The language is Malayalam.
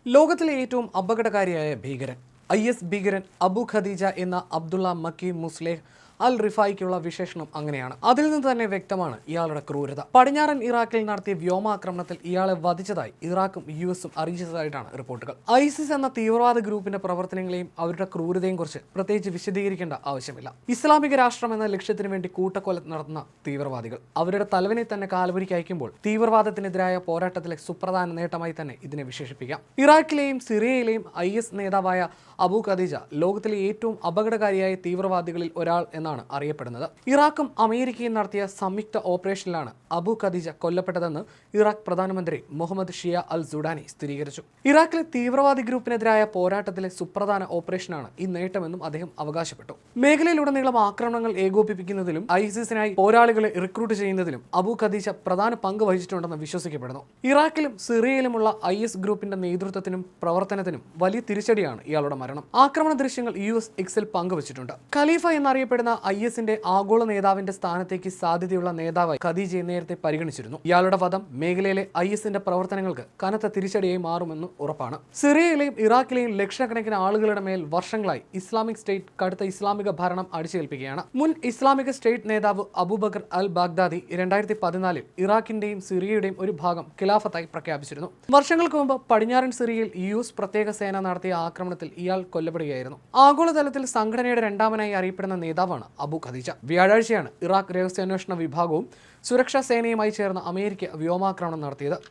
ലോകത്തിലെ ഏറ്റവും അപകടകാരിയായ ഭീകരൻ IS ഭീകരൻ അബു ഖദീജ എന്ന അബ്ദുള്ള മക്കി മുസ്ലേഹ് അൽ റിഫായിക്കുള്ള വിശേഷണം അങ്ങനെയാണ്. അതിൽ നിന്ന് തന്നെ വ്യക്തമാണ് ഇയാളുടെ ക്രൂരത. പടിഞ്ഞാറൻ ഇറാഖിൽ നടത്തിയ വ്യോമാക്രമണത്തിൽ ഇയാളെ വധിച്ചതായി ഇറാഖും US അറിയിച്ചതായിട്ടാണ് റിപ്പോർട്ടുകൾ. ISIS എന്ന തീവ്രവാദ ഗ്രൂപ്പിന്റെ പ്രവർത്തനങ്ങളെയും അവരുടെ ക്രൂരതയും കുറിച്ച് പ്രത്യേകിച്ച് വിശദീകരിക്കേണ്ട ആവശ്യമില്ല. ഇസ്ലാമിക രാഷ്ട്രം എന്ന ലക്ഷ്യത്തിന് വേണ്ടി കൂട്ടക്കൊല നടത്തുന്ന തീവ്രവാദികൾ അവരുടെ തലവനെ തന്നെ കാൽവരിക്ക് അയക്കുമ്പോൾ തീവ്രവാദത്തിനെതിരായ പോരാട്ടത്തിലെ സുപ്രധാന നേട്ടമായി തന്നെ ഇതിനെ വിശേഷിപ്പിക്കാം. ഇറാഖിലെയും സിറിയയിലെയും IS നേതാവായ അബു ഖദീജ ലോകത്തിലെ ഏറ്റവും അപകടകാരിയായ തീവ്രവാദികളിൽ ഒരാൾ എന്നാണ് അറിയപ്പെടുന്നത്. ഇറാഖും അമേരിക്കയും നടത്തിയ സംയുക്ത ഓപ്പറേഷനിലാണ് അബു ഖദീജ കൊല്ലപ്പെട്ടതെന്ന് ഇറാഖ് പ്രധാനമന്ത്രി മുഹമ്മദ് ഷിയ അൽ സുഡാനി സ്ഥിരീകരിച്ചു. ഇറാഖിലെ തീവ്രവാദി ഗ്രൂപ്പിനെതിരായ പോരാട്ടത്തിലെ സുപ്രധാന ഓപ്പറേഷനാണ് ഈ നേട്ടമെന്നും അദ്ദേഹം അവകാശപ്പെട്ടു. മേഖലയിലുടനീളം ആക്രമണങ്ങൾ ഏകോപിപ്പിക്കുന്നതിലും ISISനായി പോരാളികളെ റിക്രൂട്ട് ചെയ്യുന്നതിലും അബു ഖദീജ പ്രധാന പങ്ക് വഹിച്ചിട്ടുണ്ടെന്ന് വിശ്വസിക്കപ്പെടുന്നു. ഇറാഖിലും സിറിയയിലുമുള്ള IS ഗ്രൂപ്പിന്റെ നേതൃത്വത്തിനും പ്രവർത്തനത്തിനും വലിയ തിരിച്ചടിയാണ് ഇയാളുടെ മരണം. ആക്രമണ ദൃശ്യങ്ങൾ US Xൽ പങ്കുവച്ചിട്ടുണ്ട്. ഖലീഫ എന്നറിയപ്പെടുന്ന ISന്റെ ആഗോള നേതാവിന്റെ സ്ഥാനത്തേക്ക് സാധ്യതയുള്ള നേതാവായി ഖദീജയെ നേരത്തെ പരിഗണിച്ചിരുന്നു. ഇയാളുടെ വധം മേഖലയിലെ ISന്റെ പ്രവർത്തനങ്ങൾക്ക് കനത്ത തിരിച്ചടിയായി മാറുമെന്ന് ഉറപ്പാണ്. സിറിയയിലെയും ഇറാഖിലെയും ലക്ഷക്കണക്കിന് ആളുകളുടെ മേൽ വർഷങ്ങളായി ഇസ്ലാമിക് സ്റ്റേറ്റ് കടുത്ത ഇസ്ലാമിക ഭരണം അടിച്ചേൽപ്പിക്കുകയാണ്. മുൻ ഇസ്ലാമിക സ്റ്റേറ്റ് നേതാവ് അബൂബക്കർ അൽ ബാഗ്ദാദി 2014 ഇറാഖിന്റെയും സിറിയയുടെയും ഒരു ഭാഗം ഖിലാഫത്തായി പ്രഖ്യാപിച്ചിരുന്നു. വർഷങ്ങൾക്ക് മുമ്പ് പടിഞ്ഞാറൻ സിറിയയിൽ US പ്രത്യേക സേന നടത്തിയ ആക്രമണത്തിൽ ഇയാൾ കൊല്ലപ്പെടുകയായിരുന്നു. ആഗോളതലത്തിൽ സംഘടനയുടെ രണ്ടാമനായി അറിയപ്പെടുന്ന നേതാവാണ് അബു ഖദീജ. വ്യാഴാഴ്ചയാണ് ഇറാഖ് രഹസ്യാന്വേഷണ വിഭാഗവും സുരക്ഷാ സേനയുമായി ചേർന്ന് അമേരിക്ക വ്യോമാക്രമണം നടത്തിയത്.